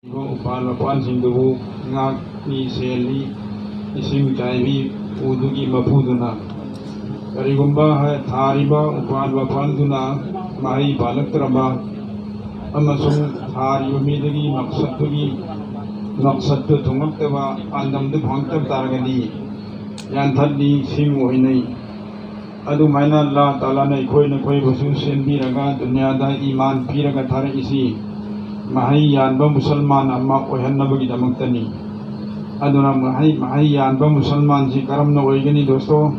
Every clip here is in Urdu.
ꯎꯄꯥꯜ ꯋꯥꯄꯥꯜꯁꯤꯡꯗꯨꯕꯨ ꯉꯥꯛꯅꯤ ꯁꯦꯜꯂꯤ ꯏꯁꯤꯡ ꯆꯥꯏꯕꯤ ꯎꯗꯨꯒꯤ ꯃꯄꯨꯗꯨꯅ ꯀꯔꯤꯒꯨꯝꯕ ꯊꯥꯔꯤꯕ ꯎꯄꯥꯜ ꯋꯥꯄꯥꯜꯗꯨꯅ ꯃꯍꯩ ꯄꯥꯜꯂꯛꯇ꯭ꯔꯕ ꯑꯃꯁꯨꯡ ꯊꯥꯔꯤꯕ ꯃꯤꯗꯨꯒꯤ ꯃꯛꯁꯠꯇꯨ ꯊꯨꯡꯂꯛꯇꯕ ꯄꯥꯟꯗꯝꯗꯨ ꯐꯪꯂꯛꯇꯕ ꯇꯥꯔꯒꯗꯤ ꯌꯥꯟꯊꯠꯂꯤ ꯁꯤꯡ ꯑꯣꯏꯅꯩ ꯑꯗꯨꯃꯥꯏꯅ ꯑꯜꯂꯥꯍ ꯇꯥꯂꯥꯅ ꯑꯩꯈꯣꯏꯕꯨꯁꯨ ꯁꯦꯝꯕꯤꯔꯒ ꯗꯨꯅꯤꯌꯥꯗ ꯏꯃꯥꯟ ꯄꯤꯔꯒ ꯊꯥꯔꯛꯏꯁꯤ ꯃꯍꯩ ꯌꯥꯟꯕ ꯃꯨꯁꯜꯃꯥꯟ ꯑꯃ ꯑꯣꯏꯍꯟꯅꯕꯒꯤꯗꯃꯛꯇꯅꯤ ꯑꯗꯨꯅ ꯃꯍꯩ ꯌꯥꯟꯕ ꯃꯨꯁꯜꯃꯥꯟꯁꯤ ꯀꯔꯝꯅ ꯑꯣꯏꯒꯅꯤ ꯗꯣꯁꯇꯣ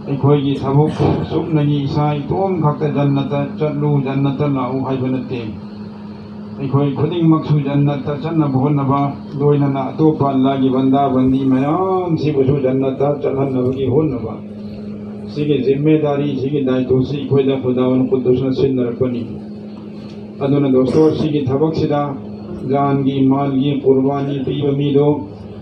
ꯑꯩꯈꯣꯏꯒꯤ ꯊꯕꯛ ꯁꯨꯞꯅꯒꯤ ꯏꯁꯥ ꯏꯇꯣꯝ ꯈꯛꯇ ꯖꯟꯅꯇ ꯆꯠꯂꯨ ꯖꯟꯅꯇ ꯂꯥꯛꯎ ꯍꯥꯏꯕ ꯅꯠꯇꯦ ꯑꯩꯈꯣꯏ ꯈꯨꯗꯤꯡꯃꯛꯁꯨ ꯖꯟꯅꯇ ꯆꯠꯅꯕ ꯍꯣꯠꯅꯕ ꯂꯣꯏꯅꯅ ꯑꯇꯣꯞꯄ ꯑꯜꯂꯥꯍꯒꯤ ꯕꯟꯗꯥ ꯕꯟꯗꯤ ꯃꯌꯥꯝꯁꯤꯕꯨꯁꯨ ꯖꯟꯅꯇ ꯆꯠꯍꯟꯅꯕꯒꯤ ꯍꯣꯠꯅꯕ ꯁꯤꯒꯤ ꯖꯤꯝꯃꯦꯗꯥꯔꯤ ꯁꯤꯒꯤ ꯗꯥꯏꯇꯣꯁꯤ ꯑꯩꯈꯣꯏꯗ ꯈꯨꯗꯥꯋꯟ ꯀꯨꯗꯨꯁꯅ ꯁꯤꯟꯅꯔꯛꯄꯅꯤ ꯑꯗꯨꯅ ꯗꯣꯁꯇꯣ ꯁꯤꯒꯤ ꯊꯕꯛꯁꯤꯗ ꯖꯥꯟꯒꯤ ꯃꯥꯜꯒꯤ ꯀꯨꯔꯕꯥꯅꯤ ꯄꯤꯕ ꯃꯤꯗꯣ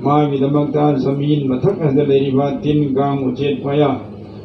ꯃꯥꯒꯤꯗꯃꯛꯇ ꯖꯃꯤꯟ ꯃꯊꯛ ꯑꯁꯤꯗ ꯂꯩꯔꯤꯕ ꯇꯤꯟ ꯀꯥꯡ ꯎꯆꯦꯛ ꯋꯥꯌꯥ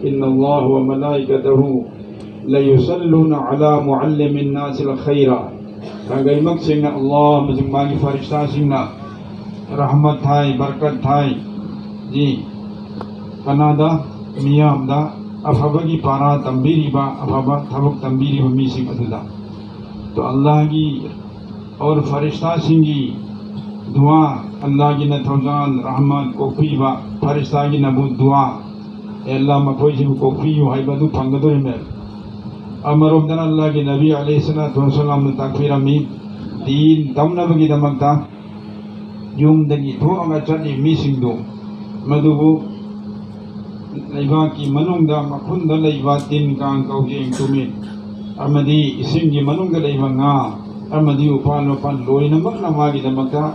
إن الله وملائكته ليصلون على معلم الناس الخير ꯀꯩꯃꯛꯁꯤꯡꯅ ꯑꯜꯂꯥꯍ ꯑꯃꯁꯨꯡ ꯃꯥꯒꯤ ꯐꯔꯤꯁꯇꯥꯁꯤꯡꯅ rahmat thai barkat thai ji kanada miyamda afabagi para tambiriba afaba thabuk tambiriba mising aduda to Allah gi aur farishta singi dua Allah gi na thawjan rahmat kopiba farishta gi nabu dua Allah makoi ji kopiyu haibadu phangadu me amarom dan Allah gi nabi alayhi salatu wasalam takfirami din tamnabagi damakta ꯌꯨꯝꯗꯒꯤ ꯊꯣꯛꯑꯒ ꯆꯠꯂꯤ ꯃꯤꯁꯤꯡꯗꯨ ꯃꯗꯨꯕꯨ ꯂꯩꯕꯥꯛꯀꯤ ꯃꯅꯨꯡꯗ ꯃꯈꯨꯟꯗ ꯂꯩꯕ ꯇꯤꯟ ꯀꯥꯡ ꯀꯧꯖꯦꯡ ꯇꯨꯃꯤꯟ ꯑꯃꯗꯤ ꯏꯁꯤꯡꯒꯤ ꯃꯅꯨꯡꯗ ꯂꯩꯕ ꯉꯥ ꯑꯃꯗꯤ ꯎꯄꯥꯜ ꯋꯥꯄꯥꯜ ꯂꯣꯏꯅꯃꯛꯅ ꯃꯥꯒꯤꯗꯃꯛꯇ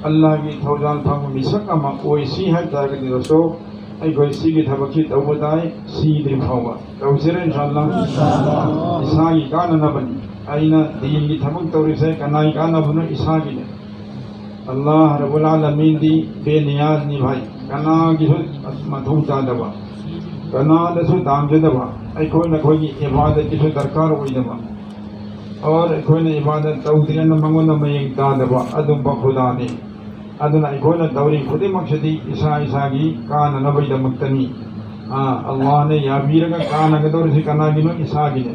ꯑꯜꯂꯥꯍꯒꯤ ꯊꯧꯖꯥꯜ ꯐꯪꯕ ꯃꯤꯁꯛ ꯑꯃ ꯑꯣꯏꯁꯤ ꯍꯥꯏꯕ ꯇꯥꯔꯒꯗꯤ ꯗꯣꯁꯇꯣ ꯑꯩꯈꯣꯏ ꯁꯤꯒꯤ ꯊꯕꯛꯁꯤ ꯇꯧꯕ ꯇꯥꯏ ꯁꯤꯗ꯭ꯔꯤ ꯐꯥꯎꯕ ꯇꯧꯁꯤꯔ ꯏꯟꯁꯥꯜꯂꯥ ꯏꯁꯥꯒꯤ ꯀꯥꯟꯅꯅꯕꯅꯤ ꯑꯩꯅ ꯗꯤꯟꯒꯤ ꯊꯕꯛ ꯇꯧꯔꯤꯁꯦ ꯀꯅꯥꯒꯤ ꯀꯥꯟꯅꯕꯅꯣ ꯏꯁꯥꯒꯤꯅꯦ ꯑꯜꯂꯥꯍ ꯔബ്ꯕꯨꯜ ꯑꯥꯂꯃꯤꯟꯗꯤ ꯕꯦꯅꯤꯌꯥꯖꯅꯤ ꯚꯥꯏ ꯀꯅꯥꯒꯤꯁꯨ ꯃꯊꯧ ꯇꯥꯗꯕ ꯀꯅꯥꯗꯁꯨ ꯇꯥꯡꯖꯗꯕ ꯑꯩꯈꯣꯏꯅ ꯑꯩꯈꯣꯏꯒꯤ ꯏꯕꯥꯗꯠꯀꯤꯁꯨ ꯗꯔꯀꯥꯔ ꯑꯣꯏꯗꯕ ꯑꯣꯔ ꯑꯩꯈꯣꯏꯅ ꯏꯕꯥꯗꯠ ꯇꯧꯗ꯭ꯔꯦꯅ ꯃꯉꯣꯟꯗ ꯃꯌꯦꯡ ꯇꯥꯗꯕ ꯑꯗꯨꯝꯕ ꯈꯨꯗꯥꯅꯤ ꯑꯗꯨꯅ ꯑꯩꯈꯣꯏꯅ ꯇꯧꯔꯤ ꯈꯨꯗꯤꯡꯃꯛꯁꯤꯗꯤ ꯏꯁꯥ ꯏꯁꯥꯒꯤ ꯀꯥꯟꯅꯅꯕꯒꯤꯗꯃꯛꯇꯅꯤ ꯑꯜꯂꯥꯍꯅ ꯌꯥꯕꯤꯔꯒ ꯀꯥꯟꯅꯒꯗꯧꯔꯤꯁꯤ ꯀꯅꯥꯒꯤꯅꯣ ꯏꯁꯥꯒꯤꯅꯦ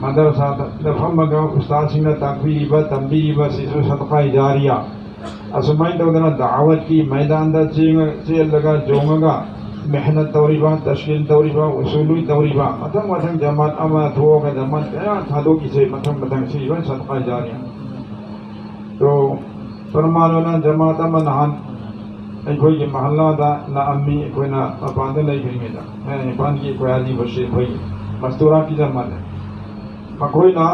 ꯃꯗꯔꯁꯥꯗ ꯐꯝꯃꯒ ꯎꯁꯇꯥꯗꯁꯤꯡꯅ ꯇꯥꯛꯄꯤꯔꯤꯕ ꯇꯝꯕꯤꯔꯤꯕ ꯁꯤꯁꯨ ꯁꯗꯀꯥ ꯖꯥꯔꯤꯌꯥ ꯑꯁꯨꯃꯥꯏꯅ ꯇꯧꯗꯅ ꯗꯥꯋꯠꯀꯤ ꯃꯩꯗꯥꯟꯗ ꯆꯦꯜꯂꯒ ꯖꯣꯡꯉꯒ ꯃꯦꯍꯅꯠ ꯇꯧꯔꯤꯕ ꯇꯁꯀꯤꯟ ꯇꯧꯔꯤꯕ ꯎꯁꯨꯂꯨ ꯇꯧꯔꯤꯕ ꯃꯊꯪ ꯖꯃꯥꯠ ꯑꯃ ꯊꯣꯛꯑꯒ ꯖꯃꯥꯠ ꯀꯌꯥ ꯊꯥꯗꯣꯛꯏꯁꯦ ꯃꯊꯪ ꯁꯤ ꯂꯣꯏ ꯁꯗꯀꯥ ꯖꯥꯔꯤꯌꯥ ꯇꯣ ꯐꯔꯃꯥꯅꯣꯅ ꯖꯃꯥꯠ ꯑꯃ ꯅꯍꯥꯟ ꯑꯩꯈꯣꯏꯒꯤ ꯃꯍꯜꯂꯥꯗ ꯂꯥꯛꯑꯝꯃꯤ ꯑꯩꯈꯣꯏꯅ ꯃꯄꯥꯟꯗ ꯂꯩꯈ꯭ꯔꯤꯉꯩꯗ ꯏꯝꯐꯥꯜꯒꯤ ꯑꯩꯈꯣꯏ ꯑꯥꯗꯤꯕꯁꯤ ꯑꯩꯈꯣꯏꯒꯤ ꯃꯁꯇꯨꯔꯥꯀꯤ ꯖꯃꯥꯠꯅꯦ ꯃꯈꯣꯏꯅ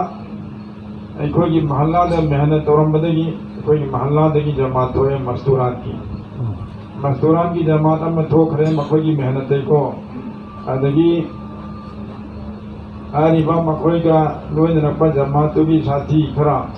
ꯑꯩꯈꯣꯏꯒꯤ ꯃꯍꯜꯂꯥꯗ ꯃꯦꯍꯅꯠ ꯇꯧꯔꯝꯕꯗꯒꯤ ꯑꯩꯈꯣꯏꯒꯤ ꯃꯍꯜꯂꯥꯗꯒꯤ ꯖꯃꯥꯠ ꯊꯣꯛꯑꯦ ꯃꯁꯇꯨꯔꯥꯠꯀꯤ ꯖꯃꯥꯠ ꯑꯃ ꯊꯣꯛꯈ꯭ꯔꯦ ꯃꯈꯣꯏꯒꯤ ꯃꯦꯍꯅꯠꯇꯩꯀꯣ ꯑꯗꯒꯤ ꯍꯥꯏꯔꯤꯕ ꯃꯈꯣꯏꯒ ꯂꯣꯏꯅꯔꯛꯄ ꯖꯃꯥꯠꯇꯨꯒꯤ ꯁꯥꯊꯤ ꯈꯔ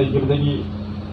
ꯂꯩꯈꯤꯕꯗꯒꯤ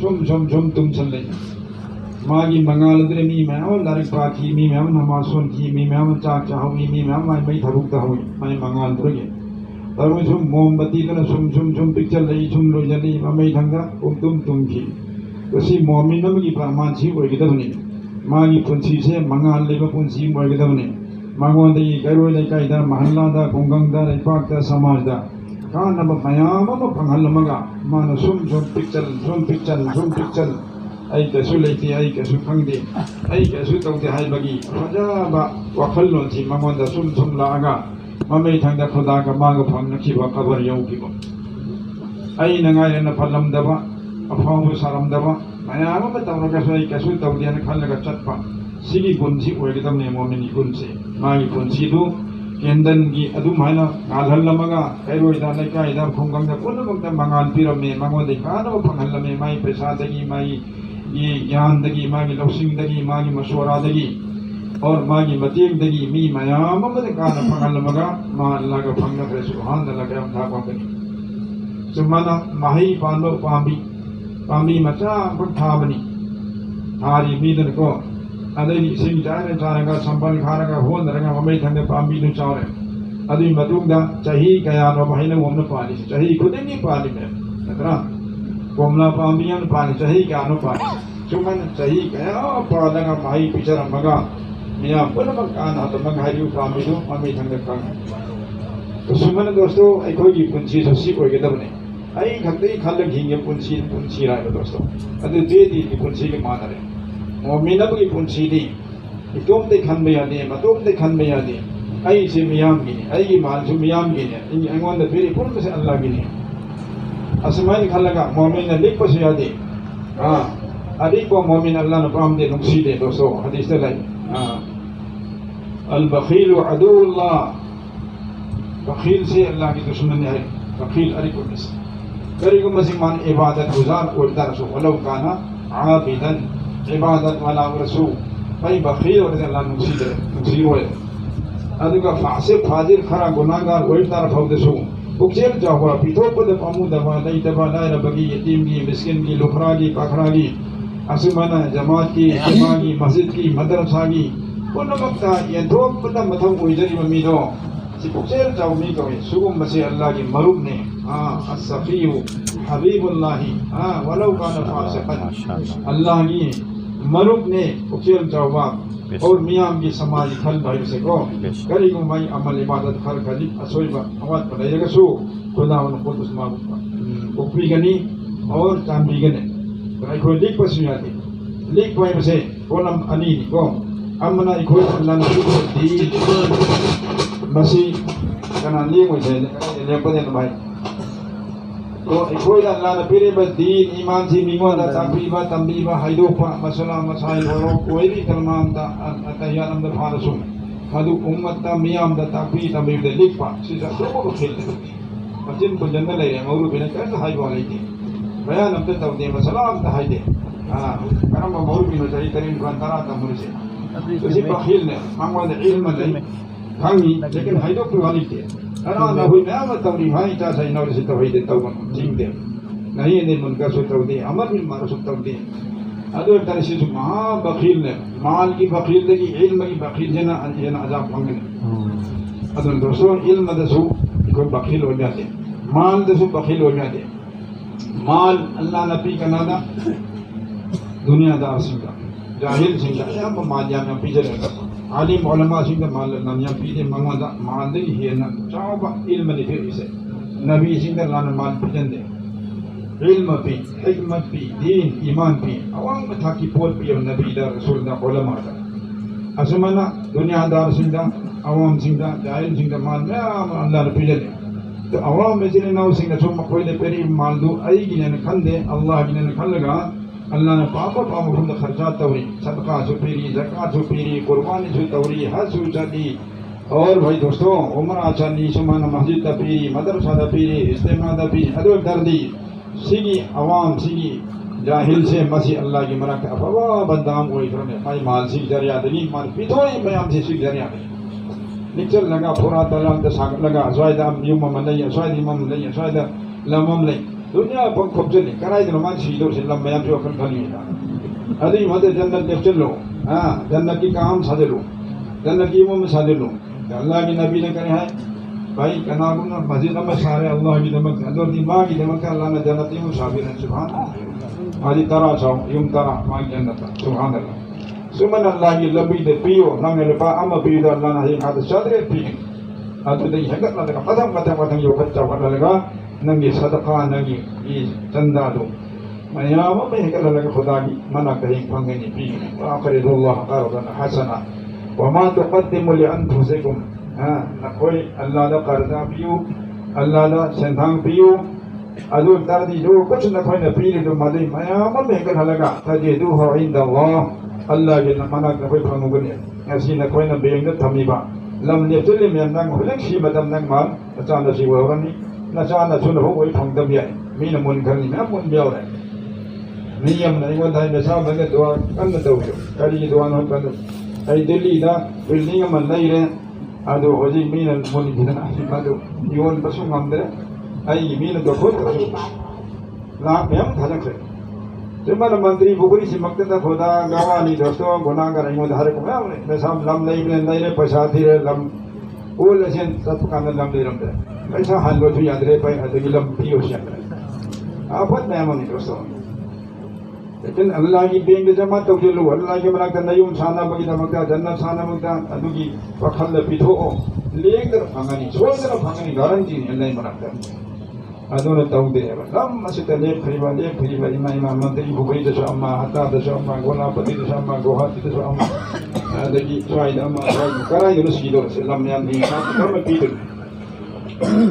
sum tum chan lei magi mangal dre mi ma o larik pa ki mi ma namaz sun ki mi ma cha cha ho mi ma mai tharuk da ho mai mangal dre ge tarun sum mombati kana sum picture lei sum lo jani mai thanga tum ki si momin nam gi parman si oi ge da ni magi punchi se mangal le ba punchi moi ge da ni mangon de gairo le kai da mahalla da gongang da ipak da samaj da kana ba mayam ba pangal maga mana sum picture ai ka su le ti ai ka su khang de ai ka su tau de hai bagi raja ba wakhal lon ti mangon da sum la aga mamai thang da khoda ka ma ga phang na ki ba khabar yau ki ba ai na ngai na phalam da ba afang bu saram da ba mayam ba tau ka su ai ka su tau de na khal ga chat pa sigi gun si oi ga dam ne mo min gun se ma gi gun si du kendan gi adu maina ngalhal lamaga kairoi da nai kai da khonggang da pun bang da mangal piram me mango de ka da phangal lame mai pesa da gi mai gi gyan da gi mai losing da gi mai maswara da gi aur mai mateng da gi mi mayam ma da ka da phangal lamaga ma Allah ga phangna re subhanallah ka am tha pa ni sumana mahi pando pambi macha bang tha bani hari mi da ko adai sing jare jaraga sambal kharaga hon daraga mamai thangde pambi nu chawre adui matungda chahi kaya no bahina omna pani chahi khudin ni pani me natra komla pambiyan pani chahi kya no pani chuman chahi kaya padaga mai pichara maga miya puna makana to maghari pambi nu mamai thangde kang to suman dosto ai koi gi punchi so si koi gedabne ai khakdei khalak hinge punchi ra dosto adu de di punchi ke manare momin ab gi punchi di itom de khan me yade matom de khan me yade ai se miyam gi ai gi mal su miyam gi ne in angon da phiri pun se Allah gi ne asmai khalaga momin na lik pas yade adik ko momin Allah na pam de nungsi de doso hadis de lai al bakhil adu Allah bakhil se Allah ki dushman hai bakhil ari ko mis kari ko masing man ibadat guzar ko dar so walau kana abidan ibadat wala rasul pai bakhil or Allah nungsi roe aduga fasik fajir khara gunagar oi tar phaude su ukjel jawwa pito pod pamu dawa dai dawa dai rabagi yatim gi miskin gi lukhra gi pakhra gi asmana jamaat ki jama gi masjid ki madrasa gi kono makta ye dok pada matham oi jari mami do si ukjel jaw mi ko sugum mase Allah gi marub ne as-safiyu habibullah walau kana fasiqan Allah gi marub ne ukjel jawwa اور میاں کی سماجی کھل بھائی سے کو کری کو میں عمل عبادت خر کھلی اسوئی با اوات پڑے گا سو خدا ان کو اس ما کو پی گنی اور چان بھی گنے تو کوئی لیک پس یاتی لیک پوائے سے کولم انی کو امنا کوئی اللہ نے دی مسی کنا لیک ہوئی ہے لے پدے بھائی تو کوئی اللہ نے پھر بس دین ایمان سے میوا دا تقریبا تنبیبا حیدوفا مسئلہ مسائل ورو کوئی بھی کلمام دا اتحیان دا فارسو مدو امت دا میام دا تقریب تنبیب دا لکھ پا سیزا سوکو کھیل دے جن کو جنگل لے رہے مورو بینے کرتا حائی بولی دی بیان اب تا دے مسئلہ اب تا حائی دے کرم مورو بینے چاہی ترین فانتارا تا موری سے اسی بخیل نے مانگوا دا علم لے کھانگی لیکن حیدو پر والی دے انا نہوئی میں آمد توریف ہائی چاہ نور سے توحید توبہ جنگ دے نہیں دے منکر سو توحید امر بالمعروف سو توحید ادو ایک طرح سے مہا بخیل نے مال کی بخیل دے کی علم کی بخیل جنا عذاب پھنگنے ادو دوستو علم دسو کوئی بخیل ہو جاتے مال دسو بخیل ہو جاتے مال اللہ نبی کا نادا دنیا دار سنگا جاہل سنگا یہاں پر مال جامعہ پیچھے رہتا عالم علماء سنگا مال نمیاں پیچھے منگوا مال دے ہی ہے نا چاہو با علم نے پھر اسے نبی سنگا لانا مال پیچھن دے علم پی حکمت پی دین ایمان پی عوام میں تھا کی پول پی اور نبی دا رسول دا علماء دا اسمانا دنیا دار سنگا عوام سنگا جاہل سنگا مال میں اللہ نے پیچھے دے تو عوام میں جنہیں ناو سنگا سو مقویلے پیری مال دو آئی گنین کھن دے اللہ گنین کھن لگا اللہ نے پاپا پاپا ہم خرچات توری صدقہ سو پیری زکاة سو پیری قربانی سو توری حج سو چلی اور بھائی دوستوں عمرہ چلی سمانا مسجد دا پیری مدرسہ دا پیری اجتماع دا پیری ادو دردی سیگی عوام سیگی جاہل سے مسیح اللہ کی مرک افوا بندام ہوئی فرنے خائی مال سیگ جریہ دلی مال پیتوئی بیام سے سیگ جریہ دلی نکچل لگا پورا تلام دا ساکت لگا سوائد ام یوم ملئی سوائد امام لئی سوائد لامم لئی دنیا پر خوب چلی کرائی دن مان شیدور سے لمبے آپ جو اکن کھلی ہے ادھی مدے جنت دیکھ چل لو جنت کی کام سادے لو جنت کی امم سادے لو اللہ کی نبی نے کرے ہیں بھائی کنابنا مسجد میں سارے اللہ کی نمک اندر دماغ کی نمک اللہ نے جنتی میں شابیر ہیں سبحان اللہ آجی ترا چاہو یم ترا ماں جنت سبحان اللہ سمن اللہ کی لبی دے پیو ننگے لپا اما پیو دا اللہ نے ہاتھ چادرے پیو ادو دے ہنگت نہ لگا پتھم یو کچا پڑا لگا ننگی صدقہ ننگی چندہ دو میام میں ہنگت لگا خدا کی منع کہیں پھنگنی پیو وآخرد اللہ قرضا حسنا وما تقدم لأنفسكم نہ کوئی اللہ دا قرضہ پیو اللہ دا سنتھانگ پیو ادو دردی جو کچھ نہ کوئی نہ پیلی تو مدی میام میں ہنگت لگا تجدوہ عند اللہ اللہ کے منع نہ کوئی پھنگنی ایسی نہ کوئی نہ بینگت تھمی با لم نیفتلی میں ننگ ہلنگ شی مدم ننگ مال نچانا سی وہرانی نچانا چون ہو کوئی پھنگ دم بیائی مین من کرنی میں من بیاو رہے نیم نہیں ودھائی میں صاحب لگے دعا کن دو جو کری دعا نہ کن ای دلی دا بلنگ من نہیں رہے ادو ہوجی مین من گھنا ادو یون بسو مندر ای مین دو خود لا میں ہم تھلک سے جمال منتری بگری سی مقتدہ خدا گوانی دوستو گناہ کر رہی ہوں دھارے کو میں صاحب لم نہیں رہے پیسہ تھی رہے لم اول ایسین سب کاندر لم دے رہے پیسہ حل وچو یاد رہے پہ ادھگی لم پیو شیئر رہے آفت میں ہمیں دوستو لیکن اللہ کی بینگ جماعت تو جلو اللہ کی مناکتا نیون سانا بگیتا مکتا جنت سانا مکتا ادھگی وقل پیتھو لیک در پھنگنی سوچ در پھنگنی گارنٹی نہیں اللہ مناکتا ادون تاؤ دے لم مسجد لیک خریبا امام منتری بگری دشو اما حتا دشو اما گولا پتی دشو اما گوہاتی دشو اما ادھگی سوائی اما کرائی دنس کی دور سے لم یان دی کرم پیتر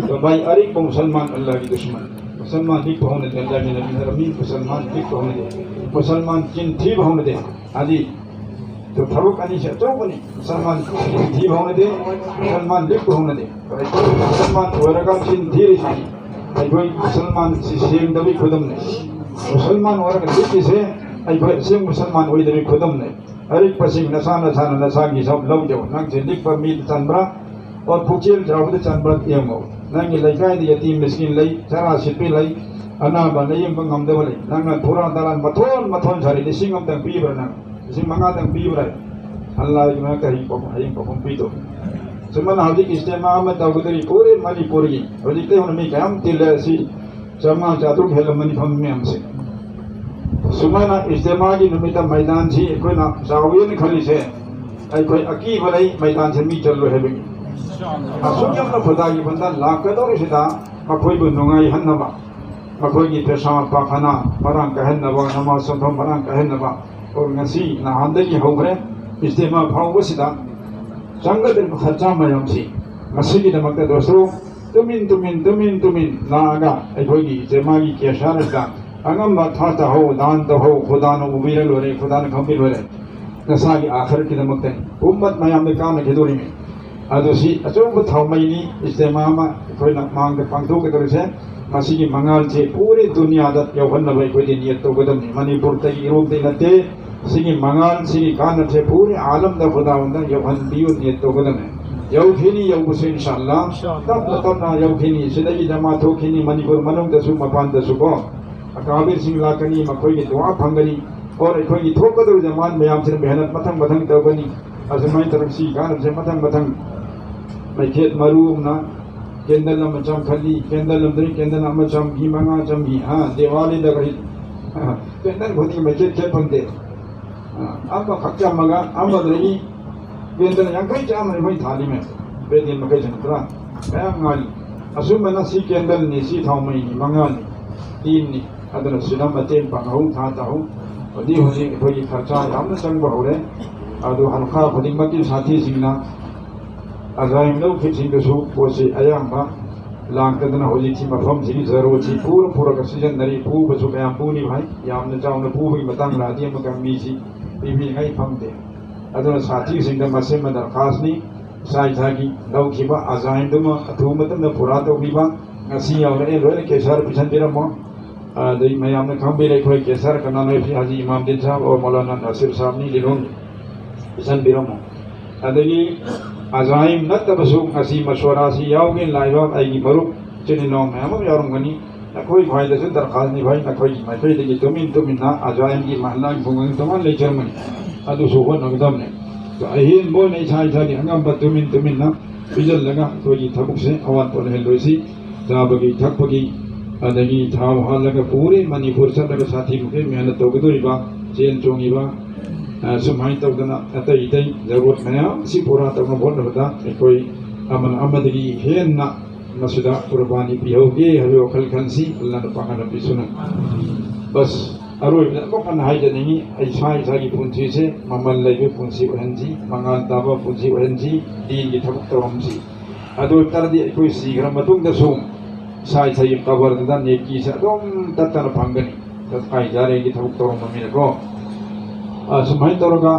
تو بھائی اریک کو مسلمان اللہ کی دشمن مسلمان ٹھیک ہونے دے اللہ کی نبی رمین مسلمان ٹھیک ہونے دے مسلمان چین ٹھیک ہونے دے آدھی تو تھروک آنی سے چوک نہیں مسلمان ٹھیک ہونے دے مسلمان لکھ ہونے دے مسلمان ورگا چین ٹھیک رہی ایگوئی مسلمان سیم دبی خودم نے مسلمان ورگا لکھ سے ایگوئی سیم مسلمان وی دبی خودم نے ہر ایک پسیم نسا کی سب لو جو ننگ سے لکھ پر میل چنبرا اور پوچھل جاؤ دے چنبرا تیم ہو ننگی لائکائی دی یتیم مسکین لئی چرا سپی لئی انا با نیم پنگ ہم دے بلے ننگا تھورا دلان متھون جھاری لسنگ ہم تنگ پی برنا لسنگ منگا تنگ پی برائے اللہ کی میں کہیں پکم پی دو سمن حاضی کی استعمال میں تاغدری پورے منی پوری اور جیتے ہوں میں کہ ہم تل ایسی چرما چادر کھیل منی پھم میں ہم سے سمن استعمال کی نمیتا میدان سی کوئی نا زاوین کھلی سے کوئی عقیب علی میدان سے می چل رہے بگی سوچم نہ خدا کی بندہ لاکدور شدہ مکوئی بھی نگائی ہن نبا مکوئی کی پیشان پاکھانا پران کہن نبا نماز سنتھم پران کہن نبا اور نسی نہاندگی ہو گرے استعمال بھاؤ وسیدہ سنگت دل خرچہ میں ہم سی مسیح کی دمکتے دوستو تمین لا آگا ایکوئی کی استعمال کی اشارت دا اگم با تھاتا ہو دانتا ہو خدا نو مبیرل ہو رہے خدا نو کھمبیل ہو رہے نسا کی آخر کی دمکتے امت میں ہم نے کام نکے دوری میں ادو سی اچھو تھاو مینی استعمال کوئی مانگ پانگتو کے طور سے مسیح کی منگال سے پوری دنیا دا یوہن نبائی کوئی نیت تو قدم نہیں منی پور تکی روپ دے نتے سنگی منگال سنگی کانت سے پورے عالم دا خدا ہوندہ یوہن بیو نیت تو قدم ہے یو کھینی یو گسے انشاءاللہ تب لطرنا یو کھینی صدقی جماعت ہو کھینی منی پور منوں دسو مپان دسو کو اکابر سنگ لاکنی مکوئی کی دعا پھنگنی اور اکوئی کی تھوک قدر جماعت میں ہم سے محنت متھنگ تو بنی ازمائی طرف سی کانت سے متھنگ میں کھیت مروم نا کیندل نم چم کھلی کیندل نم دری کیندل نم چم بھی منگا چم بھی ہاں دیوالی دا گئی کیندل بھوتی میں کھیت پھنگتے اب خچا مگا اب بدرگی کیندل یہاں کئی چاہ میں بھائی تھالی میں بے دن مکئی چنکرا میں انگالی اسو میں نا سی کیندل نی سی تھاؤ میں نی منگالی تین نی ادھر سلام بتین پنگاؤں تھاتا ہوں ودی ہوئی بھائی خرچہ ہم نے سنگ بہو رہے ادھو حلقہ خودی مکی ساتھی سنگنا عزائم لو پھر سنگ سو پوسی ایام با لانکتنا ہو جی تھی مفہم سی ضرور تھی پورا کا سجن نری پو بسو قیام پونی بھائی یا ہم نے چاہوں نے پو بھی مطانگ رہا دیا مکمی سی بی بی گئی پھم دے ادھر ساتھی سنگ مسئلہ میں درخواست نہیں سائی تھا کی لو کی با عزائم دم اتھومتن دا پورا تو بھی با نسی اور اے روئے کیسار پیچھن دیرا مو دی میں ہم نے کھم بھی رکھ ہوئے کیسار کرنا نوی حاجی امام دین صاحب اور مولانا ناصر صاحب نہیں لنوں پیچھن دیرا مو ادھری عزائم نہ تبسو اسی مشورہ سی یاو گے لائیو آئی گی برو چنی نو میں ہم یاروں گنی نخوي فايدة سدر خالني فاي نخوي ما فايدة كي تمين نا أجاين كي محلان فنگان تمان لي جرمني أدو سوفن نقدمني فأهين بوي ني شاي شاي أنغام بتمين نا بيجل لغا توجي تبوك سي أوان طول هلوسي جابگي تھکبگي أدگي تھاو حال لغا پوري مني فرصة لغا ساتي مكي مهنة توقدوري با چين چونگي با سمائي توقدنا أتاي تاي ضرورت ميا سي پورا توقنا بولنا بدا کوئی أمن أمدگي هين نا مسجدہ قربانی پیو گے ہلو خل کنسی اللہ نے پاک نبی سنو بس اروی بکن ہائی جنگی ایسائی ساگی پونسی سے ممل لگی پونسی وہنسی منگان تابا پونسی وہنسی دین کی تھبک ترمسی ادو تردی کوئی سیگرم بطنگ دسوم سائی سائی قبر دا نیکی سے ادوم تتر پھنگنی تتقائی جارے کی تھبک ترم ممین کو سمہی ترگا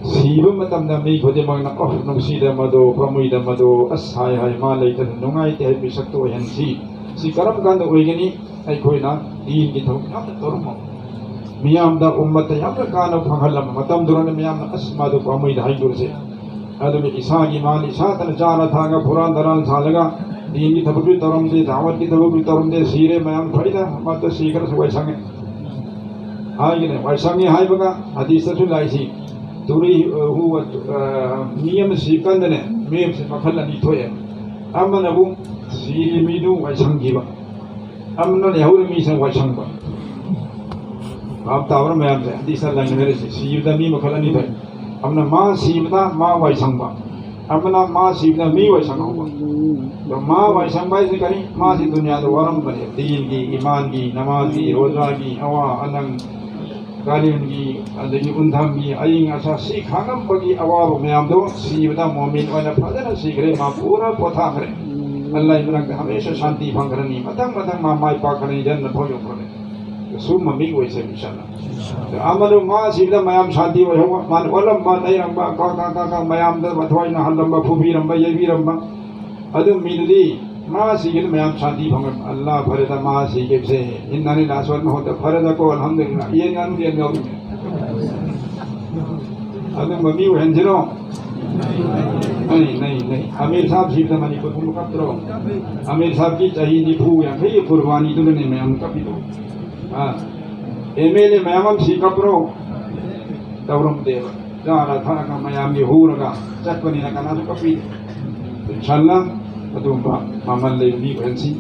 سیبا متم نمی خودی مگنا قف نمسی دا مدو پرموی دا مدو اس ہائی ہائی ما لیتا ننگائی تہی بسکتو ہنسی سی کرم گاندہ ہوئیگنی ای کوئی نا دین کی تھوک یام ترمو میام دا امت یام کانو پھنگلم متم درن میام اس مدو پرموی دا ہائی دور سے ادو بی عیسیٰ کی مال عیسیٰ تن جانا تھا گا پران دران سالگا دین کی تھوک بھی ترم دے دعوت کی تھوک بھی ترم دے سیرے میام پھڑی دا مات سیکر سے ویسانگے آئی گنے ویسانگے ہائی بگا حدیث رسول آئی سی توری هو نیم سیکندنے میم سے مخلا نیتویا اما نبو سیری میدو ویسنگی با اما نیہور میسن ویسنگ با آپ تاورا میں آپ سے حدیث اللہ نے میرے سے سیبدا می مخلا نیتویا اما ما سیبدا ما ویسنگ با اما ما سیبدا می ویسنگ ہوا تو ما ویسنگ با اسے کری ما سی دنیا تو ورم بنے دین کی ایمان کی نماز کی روزہ کی ہوا اننگ قالین کی ادگی اندھم کی آئین اسا سیکھانم بگی اواب میام دو سیبدا مومن وانا فضل سیکھ رہے ماں پورا پوتھا کرے اللہ ابرنگ ہمیشہ شانتی پھنگرنی متنگ ماں مائی پاکرنی جنت ہوئیوں کرنے سوم ممی کو اسے انشاءاللہ عملو ماں سیبدا میام شانتی ہوئے ہوا مان علم با نیرم با کا میام در بتوائینا حلم با پھوبی رم با یوی رم با ادو میدلی ماں سیکھل میام شانتی پھنگر اللہ فردا ماں سیکھل سے انہانی ناسوال میں ہوتا فردا کو الحمدللہ یہ نانو دیا گاؤں میں ادو ممی وہ ہنجروں نہیں امیر صاحب سیکھتا منی کو تم کب ترو امیر صاحب کی چاہیے دی پھو یا کئی قربانی دلنے میں ہم کبھی دو ایم ایل اے میامم سیکھا پرو دورم دیو جارا تھا کا میامی ہو رگا چک بنی نکا ناسو کبھی انشاءاللہ ادو مامل لے بھی بھنسی